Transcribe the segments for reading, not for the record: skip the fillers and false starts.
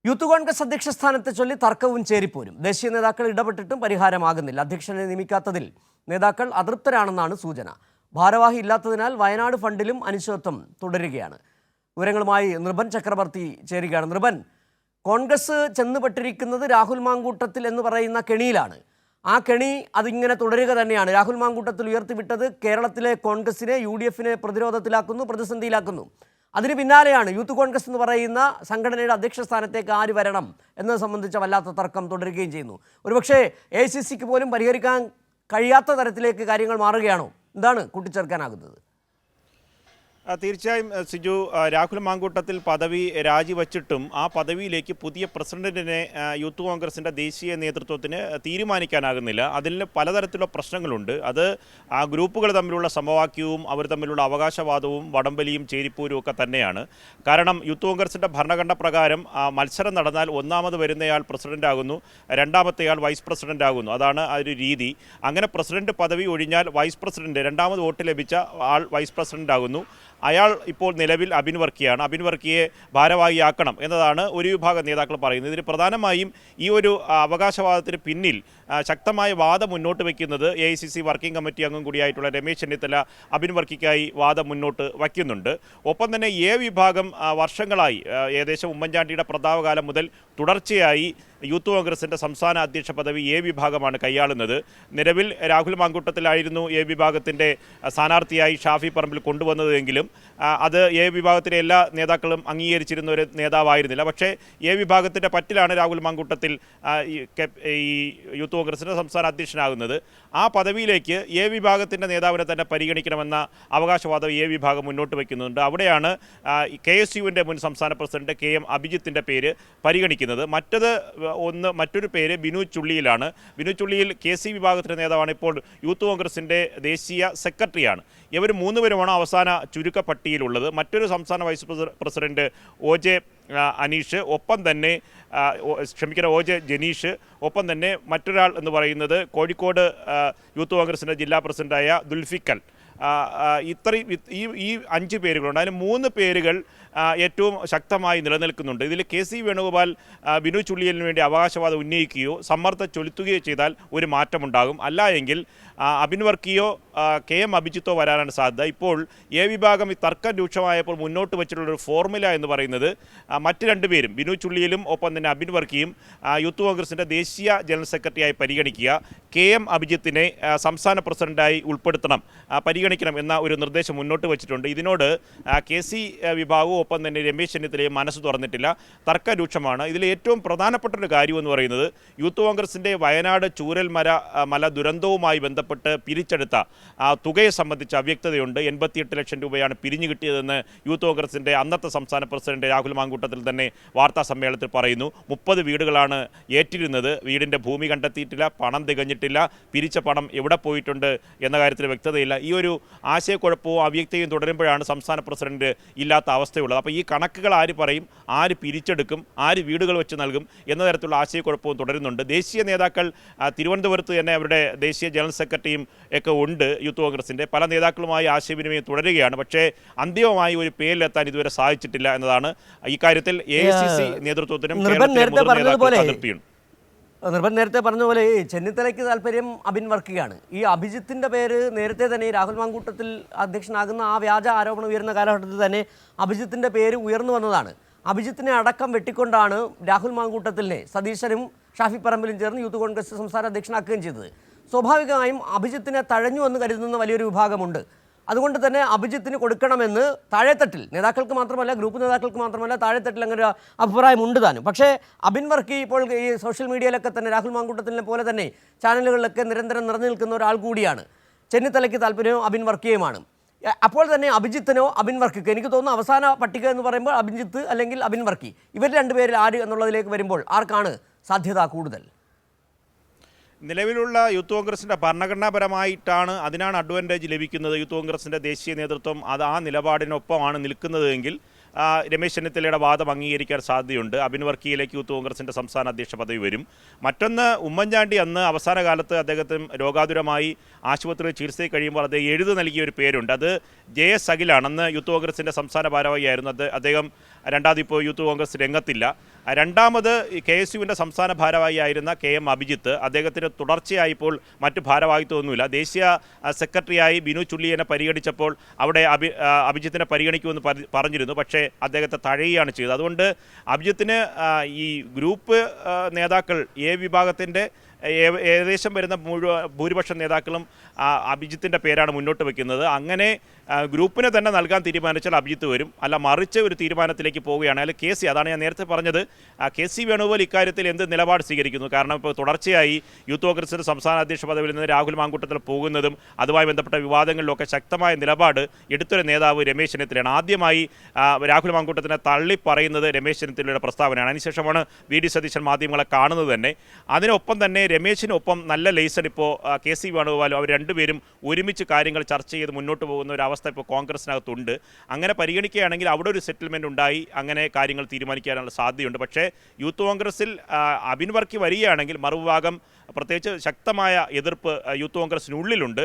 Youth Congress അധ്യക്ഷ സ്ഥാനത്തെ ചൊല്ലി തർക്കവും ചേരിപ്പോരും. ദേശീയ നേതാക്കൾ ഇടപെട്ടിട്ടും പരിഹാരമാകുന്നില്ല. അധ്യക്ഷനെ നിയമിക്കാത്തതിൽ നേതാക്കൾ അതൃപ്തരാണെന്നാണ് സൂചന. ഭാരവാഹി ഇല്ലാത്തതിനാൽ വയനാട് ഫണ്ടിലും അനിശ്ചിതത്വം തുടരുകയാണ്. വിവരങ്ങളുമായി നൃപൻ ചക്രവർത്തി ചേരുകയാണ്. നൃപൻ, കോൺഗ്രസ് ചെന്നുപെട്ടിരിക്കുന്നത് രാഹുൽ മാങ്കൂട്ടത്തിൽ എന്ന് പറയുന്ന കെണിയിലാണ്. ആ കെണി അതിങ്ങനെ തുടരുക തന്നെയാണ്. രാഹുൽ മാങ്കൂട്ടത്തിൽ ഉയർത്തിവിട്ടത് കേരളത്തിലെ കോൺഗ്രസിനെ, UDF-നെ പ്രതിരോധത്തിലാക്കുന്നു, പ്രതിസന്ധിയിലാക്കുന്നു. അതിന് പിന്നാലെയാണ് യൂത്ത് കോൺഗ്രസ് എന്ന് പറയുന്ന സംഘടനയുടെ അധ്യക്ഷ സ്ഥാനത്തേക്ക് ആര് വരണം എന്നത് സംബന്ധിച്ച വല്ലാത്ത തർക്കം തുടരുകയും ചെയ്യുന്നു. ഒരുപക്ഷേ AICC-ക്ക് പോലും പരിഹരിക്കാൻ കഴിയാത്ത തരത്തിലേക്ക് കാര്യങ്ങൾ മാറുകയാണോ? എന്താണ് കൂട്ടിച്ചേർക്കാനാകുന്നത്? തീർച്ചയായും സിജു, രാഹുൽ മാങ്കൂട്ടത്തിൽ പദവി രാജിവച്ചിട്ടും ആ പദവിയിലേക്ക് പുതിയ പ്രസിഡന്റിനെ യൂത്ത് കോൺഗ്രസിൻ്റെ ദേശീയ നേതൃത്വത്തിന് തീരുമാനിക്കാനാകുന്നില്ല. അതിൽ പലതരത്തിലുള്ള പ്രശ്നങ്ങളുണ്ട്. അത് ആ ഗ്രൂപ്പുകൾ തമ്മിലുള്ള സമവാക്യവും അവർ തമ്മിലുള്ള അവകാശവാദവും വടംവലിയും ചേരിപ്പൂരും ഒക്കെ തന്നെയാണ്. കാരണം യൂത്ത് കോൺഗ്രസിൻ്റെ ഭരണഘടന പ്രകാരം മത്സരം നടന്നാൽ ഒന്നാമത് വരുന്നയാൾ പ്രസിഡന്റാകുന്നു, രണ്ടാമത്തെയാൾ വൈസ് പ്രസിഡന്റ് ആകുന്നു. അതാണ് ആ ഒരു രീതി. അങ്ങനെ പ്രസിഡന്റ് പദവി ഒഴിഞ്ഞാൽ വൈസ് പ്രസിഡന്റ്, രണ്ടാമത് വോട്ട് ലഭിച്ച ആൾ വൈസ് പ്രസിഡന്റ് ആകുന്നു. അയാൾ ഇപ്പോൾ നിലവിൽ അബിൻ വർക്കിയാണ്. അബിൻ വർക്കിയെ ഭാരവാഹിയാക്കണം എന്നതാണ് ഒരു വിഭാഗം നേതാക്കൾ പറയുന്നത്. ഇതിന് പ്രധാനമായും ഈ ഒരു അവകാശവാദത്തിന് പിന്നിൽ ശക്തമായ വാദം മുന്നോട്ട് വയ്ക്കുന്നത് AICC വർക്കിംഗ് കമ്മിറ്റി അംഗം കൂടിയായിട്ടുള്ള രമേശ് ചെന്നിത്തല അബിൻ വർക്കിക്കായി വാദം മുന്നോട്ട് വയ്ക്കുന്നുണ്ട്. ഒപ്പം തന്നെ വിഭാഗം വർഷങ്ങളായി, ഏകദേശം ഉമ്മൻചാണ്ടിയുടെ പ്രതാപകാലം മുതൽ തുടർച്ചയായി യൂത്ത് കോൺഗ്രസിൻ്റെ സംസ്ഥാന അധ്യക്ഷ പദവി വിഭാഗമാണ് കൈയാളുന്നത്. നിലവിൽ രാഹുൽ മാങ്കൂട്ടത്തിലായിരുന്നു വിഭാഗത്തിൻ്റെ സ്ഥാനാർത്ഥിയായി ഷാഫി പറമ്പിൽ കൊണ്ടുവന്നതെങ്കിലും അത് വിഭാഗത്തിലെ എല്ലാ നേതാക്കളും അംഗീകരിച്ചിരുന്ന ഒരു നേതാവായിരുന്നില്ല. പക്ഷേ വിഭാഗത്തിൻ്റെ പറ്റിലാണ് രാഹുൽ മാങ്കൂട്ടത്തിൽ ഈ യൂത്ത് കോൺഗ്രസിൻ്റെ സംസ്ഥാന അധ്യക്ഷനാകുന്നത്. ആ പദവിയിലേക്ക് വിഭാഗത്തിൻ്റെ നേതാവിനെ തന്നെ പരിഗണിക്കണമെന്ന അവകാശവാദം വിഭാഗം മുന്നോട്ട് വയ്ക്കുന്നുണ്ട്. അവിടെയാണ് KSU-വിൻ്റെ മുൻ സംസ്ഥാന പ്രസിഡന്റ് KM അഭിജിത്തിൻ്റെ പേര് പരിഗണിക്കുന്നത്. മറ്റൊരു പേര് ബിനു ചുള്ളിയിലാണ്. ബിനു ചുള്ളിയിൽ KC വിഭാഗത്തിൻ്റെ നേതാവാണ്, ഇപ്പോൾ യൂത്ത് കോൺഗ്രസിൻ്റെ ദേശീയ സെക്രട്ടറിയാണ്. ഇവർ മൂന്നുപേരുമാണ് അവസാന ചുരുക്കപ്പട്ടിയിലുള്ളത്. മറ്റൊരു സംസ്ഥാന വൈസ് പ്രസിഡന്റ് OJ അനീഷ്, ഒപ്പം തന്നെ OJ ജനീഷ്, ഒപ്പം തന്നെ മറ്റൊരാൾ എന്ന് പറയുന്നത് കോഴിക്കോട് യൂത്ത് കോൺഗ്രസിൻ്റെ ജില്ലാ പ്രസിഡന്റായ ദുൽഫിക്കൽ. ഈ 5 പേരുകളുണ്ട്. അതിന് 3 പേരുകൾ ഏറ്റവും ശക്തമായി നിലനിൽക്കുന്നുണ്ട്. ഇതിൽ KC വേണുഗോപാൽ ബിനു ചുള്ളിയലിന് വേണ്ടി അവകാശവാദം ഉന്നയിക്കുകയോ സമ്മർദ്ദം ചെലുത്തുകയോ ചെയ്താൽ ഒരു മാറ്റമുണ്ടാകും. അല്ല എങ്കിൽ അബിൻ വർക്കിയോ KM അഭിജിത്തോ വരാനാണ് സാധ്യത. ഇപ്പോൾ വിഭാഗം ഈ തർക്കം രൂക്ഷമായപ്പോൾ മുന്നോട്ട് വെച്ചിട്ടുള്ളൊരു ഫോർമുല എന്ന് പറയുന്നത് മറ്റ് 2 പേരും, ബിനു ചുള്ളിയിലും ഒപ്പം തന്നെ അബിൻ വർക്കിയും യൂത്ത് കോൺഗ്രസിൻ്റെ ദേശീയ ജനറൽ സെക്രട്ടറിയായി പരിഗണിക്കുക, KM അഭിജിത്തിനെ സംസ്ഥാന പ്രസിഡന്റായി പരിഗണിക്കണം എന്ന ഒരു നിർദ്ദേശം മുന്നോട്ട് വെച്ചിട്ടുണ്ട്. ഇതിനോട് KC വിഭാഗവും ഒപ്പം തന്നെ രമേശ് ചെന്നിത്തലയും മനസ്സ് തുറന്നിട്ടില്ല. തർക്ക രൂക്ഷമാണ്. ഇതിൽ ഏറ്റവും പ്രധാനപ്പെട്ട ഒരു കാര്യമെന്ന് പറയുന്നത് യൂത്ത് കോൺഗ്രസിൻ്റെ വയനാട് ചൂരൽമല ദുരന്തവുമായി ബന്ധപ്പെട്ട് പിരിച്ചെടുത്ത തുകയെ സംബന്ധിച്ച് അവ്യക്തതയുണ്ട്. 88 ലക്ഷം രൂപയാണ് പിരിഞ്ഞു കിട്ടിയതെന്ന് യൂത്ത് കോൺഗ്രസിൻ്റെ അന്നത്തെ സംസ്ഥാന പ്രസിഡന്റ് രാഹുൽ മാങ്കൂട്ടത്തിൽ തന്നെ വാർത്താ സമ്മേളനത്തിൽ പറയുന്നു. 30 വീടുകളാണ് ഏറ്റിരുന്നത്. വീടിൻ്റെ ഭൂമി കണ്ടെത്തിയിട്ടില്ല, പണം തികഞ്ഞിട്ടില്ല, പിരിച്ച പണം എവിടെ പോയിട്ടുണ്ട് എന്ന കാര്യത്തിൽ വ്യക്തതയില്ല. ഈ ഒരു ആശയക്കുഴപ്പവും അവ്യക്തയും തുടരുമ്പോഴാണ് സംസ്ഥാന പ്രസിഡന്റ് ഇല്ലാത്ത അവസ്ഥയുള്ളത്. അപ്പോൾ ഈ കണക്കുകൾ ആര് പറയും, ആര് പിരിച്ചെടുക്കും, ആര് വീടുകൾ വെച്ച് നൽകും എന്ന തരത്തിലുള്ള ആശയക്കുഴപ്പവും തുടരുന്നുണ്ട്. ദേശീയ നേതാക്കൾ തിരുവനന്തപുരത്ത് തന്നെ അവരുടെ ദേശീയ ജനറൽ സെക്രട്ടറിയും ഒക്കെ ഉണ്ട്. യൂത്ത് കോൺഗ്രസിൻ്റെ പല നേതാക്കളുമായി ആശയവിനിമയം തുടരുകയാണ്. പക്ഷേ അന്തിമമായി ഒരു പേരിലെത്താൻ ഇതുവരെ സാധിച്ചിട്ടില്ല എന്നതാണ് ഇക്കാര്യത്തിൽ AICC നേതൃത്വത്തിനും അതൃപ്തിയുണ്ട്. നിർഭൻ നേരത്തെ പറഞ്ഞ പോലെ ചെന്നിത്തലയ്ക്ക് താല്പര്യം അബിൻ വർക്കിയാണ്. ഈ അഭിജിത്തിൻ്റെ പേര് നേരത്തെ തന്നെ രാഹുൽ മാങ്കൂട്ടത്തിൽ അധ്യക്ഷനാകുന്ന ആ വ്യാജ ആരോപണം ഉയർന്ന കാലഘട്ടത്തിൽ തന്നെ അഭിജിത്തിൻ്റെ പേര് ഉയർന്നു വന്നതാണ്. അഭിജിത്തിനെ അടക്കം വെട്ടിക്കൊണ്ടാണ് രാഹുൽ മാങ്കൂട്ടത്തിലിനെ സതീശനും ഷാഫി പറമ്പിലും ചേർന്ന് യൂത്ത് കോൺഗ്രസ് സംസ്ഥാന അധ്യക്ഷനാക്കുകയും ചെയ്തത്. സ്വാഭാവികമായും അഭിജിത്തിനെ തഴഞ്ഞു എന്ന് കരുതുന്ന വലിയൊരു വിഭാഗമുണ്ട്. അതുകൊണ്ട് തന്നെ അഭിജിത്തിന് കൊടുക്കണമെന്ന് താഴെത്തട്ടിൽ നേതാക്കൾക്ക് മാത്രമല്ല, ഗ്രൂപ്പ് നേതാക്കൾക്ക് മാത്രമല്ല, താഴെത്തട്ടിൽ അങ്ങനെ ഒരു അഭിപ്രായമുണ്ട് താനും. പക്ഷേ അബിൻ വർക്കി ഇപ്പോൾ ഈ സോഷ്യൽ മീഡിയയിലൊക്കെ തന്നെ രാഹുൽ മാങ്കൂട്ടത്തിനെ പോലെ തന്നെ ചാനലുകളിലൊക്കെ നിരന്തരം നിറഞ്ഞു നിൽക്കുന്ന ഒരാൾ കൂടിയാണ്. ചെന്നിത്തലയ്ക്ക് താല്പര്യവും അബിൻ വർക്കിയുമാണ്. അപ്പോൾ തന്നെ അഭിജിത്തിനോ അബിൻ വർക്കിക്കോ, എനിക്ക് തോന്നുന്നു അവസാന പട്ടിക എന്ന് പറയുമ്പോൾ അഭിജിത്ത് അല്ലെങ്കിൽ അബിൻ വർക്കി, ഇവർ 2 പേരിൽ ആര് എന്നുള്ളതിലേക്ക് വരുമ്പോൾ ആർക്കാണ് സാധ്യത കൂടുതൽ? നിലവിലുള്ള യൂത്ത് കോൺഗ്രസിൻ്റെ ഭരണഘടനാപരമായിട്ടാണ് അതിനാണ് അഡ്വാൻറ്റേജ് ലഭിക്കുന്നത്. യൂത്ത് കോൺഗ്രസിൻ്റെ ദേശീയ നേതൃത്വം ആ നിലപാടിനൊപ്പമാണ് നിൽക്കുന്നതെങ്കിൽ രമേശ് ചെന്നിത്തലയുടെ വാദം അംഗീകരിക്കാൻ സാധ്യതയുണ്ട്. അബിൻ വർക്കിയിലേക്ക് യൂത്ത് കോൺഗ്രസിൻ്റെ സംസ്ഥാന അധ്യക്ഷ പദവി വരും. മറ്റൊന്ന്, ഉമ്മൻചാണ്ടി അന്ന് അവസാന കാലത്ത് അദ്ദേഹത്തിന് രോഗാതുരമായി ആശുപത്രിയിൽ ചികിത്സയിൽ കഴിയുമ്പോൾ അദ്ദേഹം നൽകിയ ഒരു പേരുണ്ട്. അത് JS അഖിലാണ്. അന്ന് യൂത്ത് കോൺഗ്രസിൻ്റെ സംസ്ഥാന ഭാരവാഹിയായിരുന്നു അദ്ദേഹം. രണ്ടാമത് ഇപ്പോൾ യൂത്ത് കോൺഗ്രസ് രംഗത്തില്ല. രണ്ടാമത് KSUവിൻ്റെ സംസ്ഥാന ഭാരവാഹിയായിരുന്ന KM അഭിജിത്ത്, അദ്ദേഹത്തിന് തുടർച്ചയായി ഇപ്പോൾ മറ്റ് ഭാരവാഹിത്വമൊന്നുമില്ല. ദേശീയ സെക്രട്ടറിയായി ബിനു ചുള്ളിയനെ പരിഗണിച്ചപ്പോൾ അവിടെ അഭിജിത്തിനെ പരിഗണിക്കുമെന്ന് പറഞ്ഞിരുന്നു. പക്ഷേ അദ്ദേഹത്തെ തഴയുകയാണ് ചെയ്തത്. അതുകൊണ്ട് അഭിജിത്തിന് ഈ ഗ്രൂപ്പ് നേതാക്കൾ വിഭാഗത്തിൻ്റെ ഏകദേശം വരുന്ന ഭൂരിപക്ഷം നേതാക്കളും അഭിജിത്തിൻ്റെ പേരാണ് മുന്നോട്ട് വയ്ക്കുന്നത്. അങ്ങനെ ഗ്രൂപ്പിനെ തന്നെ നൽകാൻ തീരുമാനിച്ചാൽ അഭിജിത്ത് വരും. അല്ല മറിച്ച് ഒരു തീരുമാനത്തിലേക്ക് പോവുകയാണെങ്കിൽ KC, അതാണ് ഞാൻ നേരത്തെ പറഞ്ഞത്, KC വേണുഗോപാൽ ഇക്കാര്യത്തിൽ എന്ത് നിലപാട് സ്വീകരിക്കുന്നു? കാരണം ഇപ്പോൾ തുടർച്ചയായി യൂത്ത് കോൺഗ്രസിൻ്റെ സംസ്ഥാന അധ്യക്ഷ പദവിയിൽ നിന്ന് രാഹുൽ മാങ്കൂട്ടത്തിൽ പോകുന്നതും അതുമായി ബന്ധപ്പെട്ട വിവാദങ്ങളിലൊക്കെ ശക്തമായ നിലപാട് എടുത്തൊരു നേതാവ് രമേശ് ചെന്നിത്തലയാണ്. ആദ്യമായി രാഹുൽ മാങ്കൂട്ടത്തിനെ തള്ളിപ്പറയുന്നത് രമേശ് ചെന്നിത്തലയുടെ പ്രസ്താവനയാണ്. അതിനുശേഷമാണ് VD സതീശൻ മാധ്യമങ്ങളെ കാണുന്നത് തന്നെ. അതിനൊപ്പം തന്നെ രമേശിനൊപ്പം നല്ല ലേസൺ ഇപ്പോൾ KC വേണുഗോപാലും അവർ രണ്ടുപേരും ഒരുമിച്ച് കാര്യങ്ങൾ ചർച്ച ചെയ്ത് മുന്നോട്ട് പോകുന്ന ഒരു അവസ്ഥ ഇപ്പോൾ കോൺഗ്രസിനകത്തുണ്ട്. അങ്ങനെ പരിഗണിക്കുകയാണെങ്കിൽ അവിടെ ഒരു സെറ്റിൽമെൻറ്റ് ഉണ്ടായി അങ്ങനെ കാര്യങ്ങൾ തീരുമാനിക്കാനുള്ള സാധ്യതയുണ്ട്. പക്ഷേ യൂത്ത് കോൺഗ്രസിൽ അബിൻ വർക്കി വരികയാണെങ്കിൽ മറുവിഭാഗം പ്രത്യേകിച്ച് ശക്തമായ എതിർപ്പ് യൂത്ത് കോൺഗ്രസിനുള്ളിലുണ്ട്.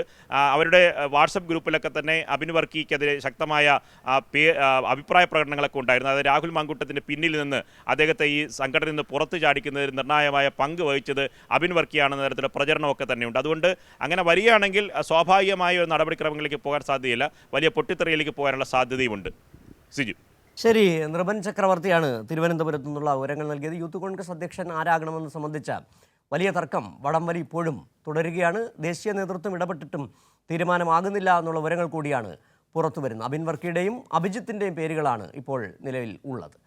അവരുടെ വാട്സപ്പ് ഗ്രൂപ്പിലൊക്കെ തന്നെ അബിൻ വർക്കിക്കെതിരെ ശക്തമായ അഭിപ്രായ പ്രകടനങ്ങളൊക്കെ ഉണ്ടായിരുന്നു. അത് രാഹുൽ മാങ്കൂട്ടത്തിൻ്റെ പിന്നിൽ നിന്ന് അദ്ദേഹത്തെ ഈ സംഘടനയിൽ നിന്ന് പുറത്തു ചാടിക്കുന്നതിൽ നിർണായകമായ പങ്ക് വഹിച്ചത് അബിൻ വർക്കിയാണെന്ന തരത്തിലുള്ള പ്രചരണമൊക്കെ തന്നെയുണ്ട്. അതുകൊണ്ട് അങ്ങനെ വരികയാണെങ്കിൽ സ്വാഭാവികമായ ഒരു നടപടിക്രമങ്ങളിലേക്ക് പോകാൻ സാധ്യതയില്ല, വലിയ പൊട്ടിത്തെറിയിലേക്ക് പോകാനുള്ള സാധ്യതയുമുണ്ട്. സിജു. ശരി, നൃപൻ ചക്രവർത്തിയാണ് തിരുവനന്തപുരത്തു നിന്നുള്ള വിവരങ്ങൾ നൽകിയത്. യൂത്ത് കോൺഗ്രസ് അധ്യക്ഷൻ ആരാകണമെന്ന് സംബന്ധിച്ച വലിയ തർക്കം വടംവലി ഇപ്പോഴും തുടരുകയാണ്. ദേശീയ നേതൃത്വം ഇടപെട്ടിട്ടും തീരുമാനമാകുന്നില്ല എന്നുള്ള വിവരങ്ങൾ കൂടിയാണ് പുറത്തു വരുന്നത്. അബിൻ വർക്കിയുടെയും അഭിജിത്തിൻ്റെയും പേരുകളാണ് ഇപ്പോൾ നിലവിൽ ഉള്ളത്.